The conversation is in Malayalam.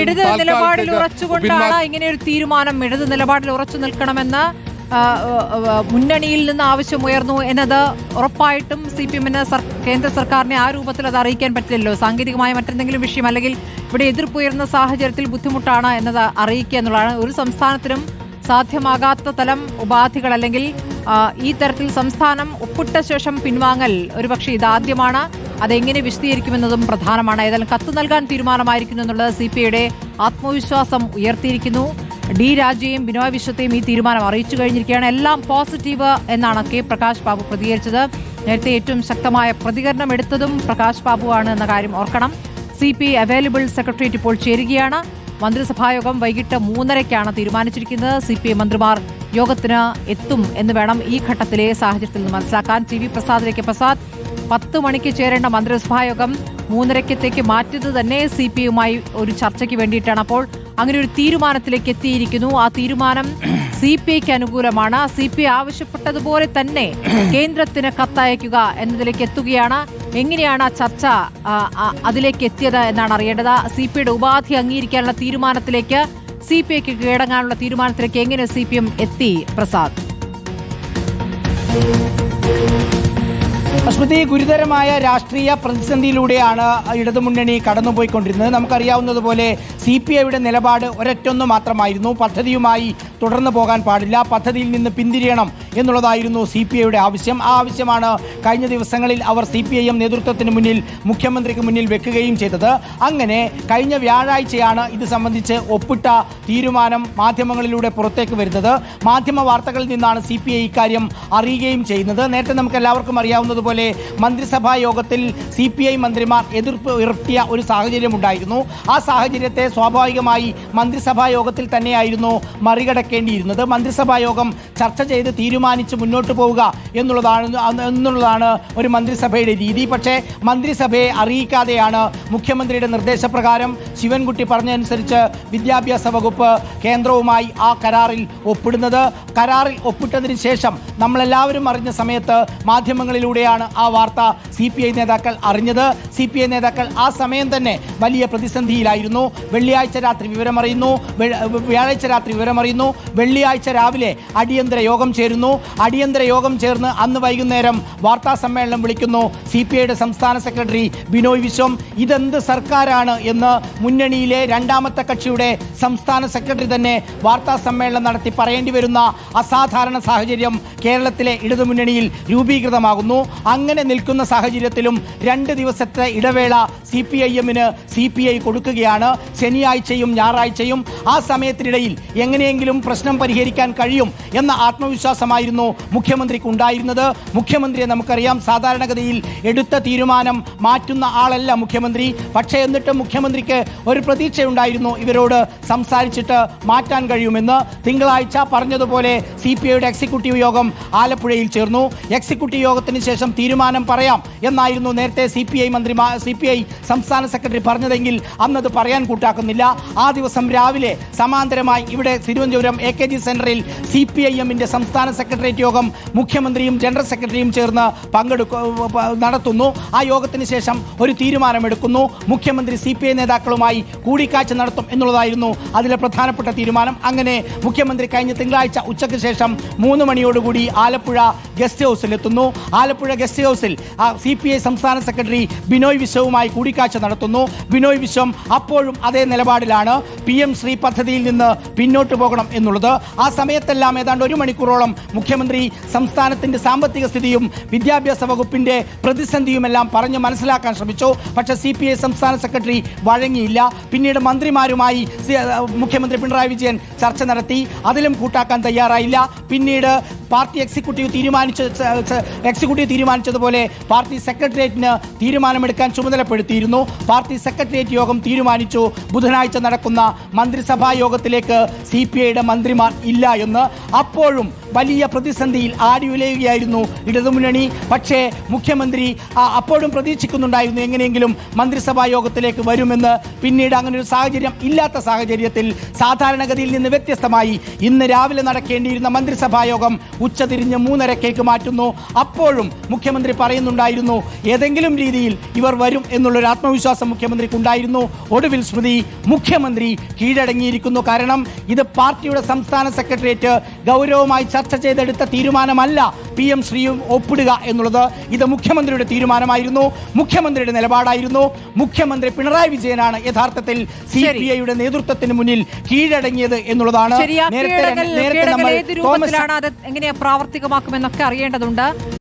ഇടത് നിലപാടിൽ ഉറച്ചുകൊണ്ടാണ് ഇങ്ങനെ ഒരു തീരുമാനം. ഇടത് നിലപാടിൽ ഉറച്ചു നിൽക്കണമെന്ന് മുന്നണിയിൽ നിന്ന് ആവശ്യമുയർന്നു എന്നത് ഉറപ്പായിട്ടും CPM-ന് കേന്ദ്ര സർക്കാരിനെ ആ രൂപത്തിൽ അത് അറിയിക്കാൻ പറ്റില്ലല്ലോ. സാങ്കേതികമായ മറ്റെന്തെങ്കിലും വിഷയം അല്ലെങ്കിൽ ഇവിടെ എതിർപ്പുയർന്ന സാഹചര്യത്തിൽ ബുദ്ധിമുട്ടാണ് എന്നത് അറിയിക്കുക എന്നുള്ളതാണ്. ഒരു സംസ്ഥാനത്തിനും സാധ്യമാകാത്ത തലം ഉപാധികൾ അല്ലെങ്കിൽ ഈ തരത്തിൽ സംസ്ഥാനം ഒപ്പിട്ട ശേഷം പിൻവാങ്ങൽ ഒരുപക്ഷെ ഇതാദ്യമാണ്. അതെങ്ങനെ വിശദീകരിക്കുമെന്നതും പ്രധാനമാണ്. ഏതായാലും കത്ത് നൽകാൻ തീരുമാനമായിരിക്കുന്നു എന്നുള്ളത് CPI-യുടെ ആത്മവിശ്വാസം ഉയർത്തിയിരിക്കുന്നു. ഡി രാജയും ബിനോയ് വിശ്വത്തെയും ഈ തീരുമാനം അറിയിച്ചു കഴിഞ്ഞിരിക്കുകയാണ്. എല്ലാം പോസിറ്റീവ് എന്നാണ് കെ പ്രകാശ് ബാബു പ്രതികരിച്ചത്. നേരത്തെ ഏറ്റവും ശക്തമായ പ്രതികരണം എടുത്തതും പ്രകാശ് ബാബു ആണ് എന്ന കാര്യം ഓർക്കണം. CPI അവൈലബിൾ സെക്രട്ടേറിയറ്റ് ഇപ്പോൾ ചേരുകയാണ്. മന്ത്രിസഭായോഗം വൈകിട്ട് 3:30-ക്കാണ് തീരുമാനിച്ചിരിക്കുന്നത്. CPI മന്ത്രിമാർ യോഗത്തിന് എത്തും എന്ന് വേണം ഈ ഘട്ടത്തിലെ സാഹചര്യത്തിൽ നിന്ന് മനസ്സിലാക്കാൻ. TV പ്രസാദിലേക്ക്. പ്രസാദ്, 10 മണിക്ക് ചേരേണ്ട മന്ത്രിസഭായോഗം 3:30-ത്തേക്ക് മാറ്റിയത് തന്നെ CPI-യുമായി ഒരു ചർച്ചയ്ക്ക് വേണ്ടിയിട്ടാണ്. അപ്പോൾ അങ്ങനെ ഒരു തീരുമാനത്തിലേക്ക് എത്തിയിരിക്കുന്നു. ആ തീരുമാനം CPI-ക്ക് അനുകൂലമാണ്. CPI ആവശ്യപ്പെട്ടതുപോലെ തന്നെ കേന്ദ്രത്തിന് കത്തയക്കുക എന്നതിലേക്ക് എത്തുകയാണ്. എങ്ങനെയാണ് ആ ചർച്ച അതിലേക്ക് എത്തിയത് എന്നാണ് അറിയേണ്ടത്. CPI-യുടെ ഉപാധി അംഗീകരിക്കാനുള്ള തീരുമാനത്തിലേക്ക്, CPI-ക്ക് കീഴടങ്ങാനുള്ള തീരുമാനത്തിലേക്ക് എങ്ങനെ CPM എത്തി? പ്രസാദ്, സ്മൃതി, ഗുരുതരമായ രാഷ്ട്രീയ പ്രതിസന്ധിയിലൂടെയാണ് ഇടതുമുന്നണി കടന്നുപോയിക്കൊണ്ടിരുന്നത്. നമുക്കറിയാവുന്നതുപോലെ CPI-യുടെ നിലപാട് ഒരൊറ്റൊന്നു മാത്രമായിരുന്നു. പദ്ധതിയുമായി തുടർന്നു പോകാൻ പാടില്ല, പദ്ധതിയിൽ നിന്ന് പിന്തിരിയണം എന്നുള്ളതായിരുന്നു CPI-യുടെ ആവശ്യം. ആ ആവശ്യമാണ് കഴിഞ്ഞ ദിവസങ്ങളിൽ അവർ CPIM നേതൃത്വത്തിന് മുന്നിൽ, മുഖ്യമന്ത്രിക്ക് മുന്നിൽ വെക്കുകയും ചെയ്തത്. അങ്ങനെ കഴിഞ്ഞ വ്യാഴാഴ്ചയാണ് ഇത് സംബന്ധിച്ച് ഒപ്പിട്ട തീരുമാനം മാധ്യമങ്ങളിലൂടെ പുറത്തേക്ക് വരുന്നത്. മാധ്യമ വാർത്തകളിൽ നിന്നാണ് CPI ഇക്കാര്യം അറിയുകയും ചെയ്യുന്നത്. നേരത്തെ നമുക്ക് എല്ലാവർക്കും അറിയാവുന്നതുപോലെ മന്ത്രിസഭാ യോഗത്തിൽ CPI മന്ത്രിമാർ എതിർപ്പ് ഉയർത്തിയ ഒരു സാഹചര്യം ഉണ്ടായിരുന്നു. ആ സാഹചര്യത്തെ സ്വാഭാവികമായി മന്ത്രിസഭാ യോഗത്തിൽ തന്നെയായിരുന്നു മറികടക്കേണ്ടിയിരുന്നത്. മന്ത്രിസഭാ യോഗം ചർച്ച ചെയ്ത് തീരുമാനിച്ച് മുന്നോട്ട് പോവുക എന്നുള്ളതാണ് ഒരു മന്ത്രിസഭയുടെ രീതി. പക്ഷേ മന്ത്രിസഭയെ അറിയിക്കാതെയാണ് മുഖ്യമന്ത്രിയുടെ നിർദ്ദേശപ്രകാരം ശിവൻകുട്ടി പറഞ്ഞതനുസരിച്ച് വിദ്യാഭ്യാസ വകുപ്പ് കേന്ദ്രവുമായി ആ കരാറിൽ ഒപ്പിടുന്നത്. കരാറിൽ ഒപ്പിട്ടതിന് ശേഷം നമ്മളെല്ലാവരും അറിഞ്ഞ സമയത്ത് മാധ്യമങ്ങളിലൂടെയാണ് ആ വാർത്ത CPI നേതാക്കൾ അറിഞ്ഞത്. CPI നേതാക്കൾ ആ സമയം തന്നെ വലിയ പ്രതിസന്ധിയിലായിരുന്നു. വ്യാഴാഴ്ച രാത്രി വിവരമറിയുന്നു. വെള്ളിയാഴ്ച രാവിലെ അടിയന്തര യോഗം ചേരുന്നു. അടിയന്തര യോഗം ചേർന്ന് അന്ന് വൈകുന്നേരം വാർത്താ സമ്മേളനം വിളിക്കുന്നു CPI-യുടെ സംസ്ഥാന സെക്രട്ടറി ബിനോയ് വിശ്വം. ഇതെന്ത് സർക്കാരാണ് എന്ന് മുന്നണിയിലെ രണ്ടാമത്തെ കക്ഷിയുടെ സംസ്ഥാന സെക്രട്ടറി തന്നെ വാർത്താ സമ്മേളനം നടത്തി പറയേണ്ടി വരുന്ന അസാധാരണ സാഹചര്യം കേരളത്തിലെ ഇടതുമുന്നണിയിൽ രൂപീകൃതമാകുന്നു. അങ്ങനെ നിൽക്കുന്ന സാഹചര്യത്തിലും 2 ദിവസത്തെ ഇടവേള CPIM-ന് CPI കൊടുക്കുകയാണ്, ശനിയാഴ്ചയും ഞായറാഴ്ചയും. ആ സമയത്തിനിടയിൽ എങ്ങനെയെങ്കിലും പ്രശ്നം പരിഹരിക്കാൻ കഴിയും എന്ന ആത്മവിശ്വാസമായിരുന്നു മുഖ്യമന്ത്രിക്ക് ഉണ്ടായിരുന്നത്. മുഖ്യമന്ത്രിയെ നമുക്കറിയാം, സാധാരണഗതിയിൽ എടുത്ത തീരുമാനം മാറ്റുന്ന ആളല്ല മുഖ്യമന്ത്രി. പക്ഷേ എന്നിട്ടും മുഖ്യമന്ത്രിക്ക് ഒരു പ്രതീക്ഷയുണ്ടായിരുന്നു ഇവരോട് സംസാരിച്ചിട്ട് മാറ്റാൻ കഴിയുമെന്ന്. തിങ്കളാഴ്ച പറഞ്ഞതുപോലെ CPI-യുടെ എക്സിക്യൂട്ടീവ് യോഗം ആലപ്പുഴയിൽ ചേർന്നു. എക്സിക്യൂട്ടീവ് യോഗത്തിന് ശേഷം തീരുമാനം പറയാം എന്നായിരുന്നു നേരത്തെ CPI സംസ്ഥാന സെക്രട്ടറി പറഞ്ഞതെങ്കിൽ അന്നത് പറയാൻ കൂട്ടാക്കുന്നില്ല. ആ ദിവസം രാവിലെ സമാന്തരമായി ഇവിടെ തിരുവനന്തപുരം AKG സെന്ററിൽ CPIM-ന്റെ സംസ്ഥാന സെക്രട്ടേറിയറ്റ് യോഗം മുഖ്യമന്ത്രിയും ജനറൽ സെക്രട്ടറിയും ചേർന്ന് നടത്തുന്നു. ആ യോഗത്തിന് ശേഷം ഒരു തീരുമാനമെടുക്കുന്നു. മുഖ്യമന്ത്രി CPI നേതാക്കളുമായി കൂടിക്കാഴ്ച നടത്തും എന്നുള്ളതായിരുന്നു അതിലെ പ്രധാനപ്പെട്ട തീരുമാനം. അങ്ങനെ മുഖ്യമന്ത്രി കഴിഞ്ഞ തിങ്കളാഴ്ച ഉച്ചയ്ക്ക് ശേഷം 3 മണിയോടുകൂടി ആലപ്പുഴ ഗസ്റ്റ് ഹൗസിലെത്തുന്നു. ആലപ്പുഴ ഗസ്റ്റ് ഹൗസിൽ CPI സംസ്ഥാന സെക്രട്ടറി ബിനോയ് വിശ്വവുമായി കൂടിക്കാഴ്ച നടത്തുന്നു. ബിനോയ് വിശ്വം അപ്പോഴും അതേ നിലപാടിലാണ്, PM ശ്രീ പദ്ധതിയിൽ നിന്ന് പിന്നോട്ട് പോകണം എന്നുള്ളത്. ആ സമയത്തെല്ലാം ഏതാണ്ട് 1 മണിക്കൂറോളം മുഖ്യമന്ത്രി സംസ്ഥാനത്തിന്റെ സാമ്പത്തിക സ്ഥിതിയും വിദ്യാഭ്യാസ വകുപ്പിന്റെ പ്രതിസന്ധിയുമെല്ലാം പറഞ്ഞ് മനസ്സിലാക്കാൻ ശ്രമിച്ചു. പക്ഷേ CPI സംസ്ഥാന സെക്രട്ടറി വഴങ്ങിയില്ല. പിന്നീട് മന്ത്രിമാരുമായി മുഖ്യമന്ത്രി പിണറായി വിജയൻ ചർച്ച നടത്തി. അതിലും കൂട്ടാക്കാൻ തയ്യാറായില്ല. പിന്നീട് പാർട്ടി എക്സിക്യൂട്ടീവ് തീരുമാനിച്ചതുപോലെ പാർട്ടി സെക്രട്ടേറിയറ്റിന് തീരുമാനമെടുക്കാൻ ചുമതലപ്പെടുത്തിയിരുന്നു. പാർട്ടി സെക്രട്ടേറിയറ്റ് യോഗം തീരുമാനിച്ചു ബുധനാഴ്ച നടക്കുന്ന മന്ത്രിസഭാ യോഗത്തിലേക്ക് CPI-യുടെ മന്ത്രിമാർ ഇല്ല എന്ന്. അപ്പോഴും വലിയ പ്രതിസന്ധിയിൽ ആടിയുലയുകയായിരുന്നു ഇടതുമുന്നണി. പക്ഷേ മുഖ്യമന്ത്രി അപ്പോഴും പ്രതീക്ഷിക്കുന്നുണ്ടായിരുന്നു എങ്ങനെയെങ്കിലും മന്ത്രിസഭാ യോഗത്തിലേക്ക് വരുമെന്ന്. പിന്നീട് അങ്ങനെ ഒരു സാഹചര്യം ഇല്ലാത്ത സാഹചര്യത്തിൽ സാധാരണഗതിയിൽ നിന്ന് വ്യത്യസ്തമായി ഇന്ന് രാവിലെ നടക്കേണ്ടിയിരുന്ന മന്ത്രിസഭാ യോഗം ഉച്ചതിരിഞ്ഞ് 3:30 മാറ്റുന്നു. അപ്പോഴും മുഖ്യമന്ത്രി പറയുന്നുണ്ടായിരുന്നു ഏതെങ്കിലും രീതിയിൽ ഇവർ വരും എന്നുള്ളൊരു ആത്മവിശ്വാസം മുഖ്യമന്ത്രിക്കുണ്ടായിരുന്നു. ഒടുവിൽ സ്മൃതി, മുഖ്യമന്ത്രി കീഴടങ്ങിയിരിക്കുന്നു. കാരണം ഇത് പാർട്ടിയുടെ സംസ്ഥാന സെക്രട്ടേറിയറ്റ് ഗൗരവമായി ചർച്ച ചെയ്തെടുത്ത തീരുമാനമല്ല PM ശ്രീയും ഒപ്പിടുക എന്നുള്ളത്. ഇത് മുഖ്യമന്ത്രിയുടെ തീരുമാനമായിരുന്നു, മുഖ്യമന്ത്രിയുടെ നിലപാടായിരുന്നു. മുഖ്യമന്ത്രി പിണറായി വിജയനാണ് യഥാർത്ഥത്തിൽ CPIയുടെ നേതൃത്വത്തിന് മുന്നിൽ കീഴടങ്ങിയത് എന്നുള്ളതാണ്. എങ്ങനെയാ പ്രാവർത്തികമാക്കുമെന്നൊക്കെ അറിയേണ്ടതുണ്ട്.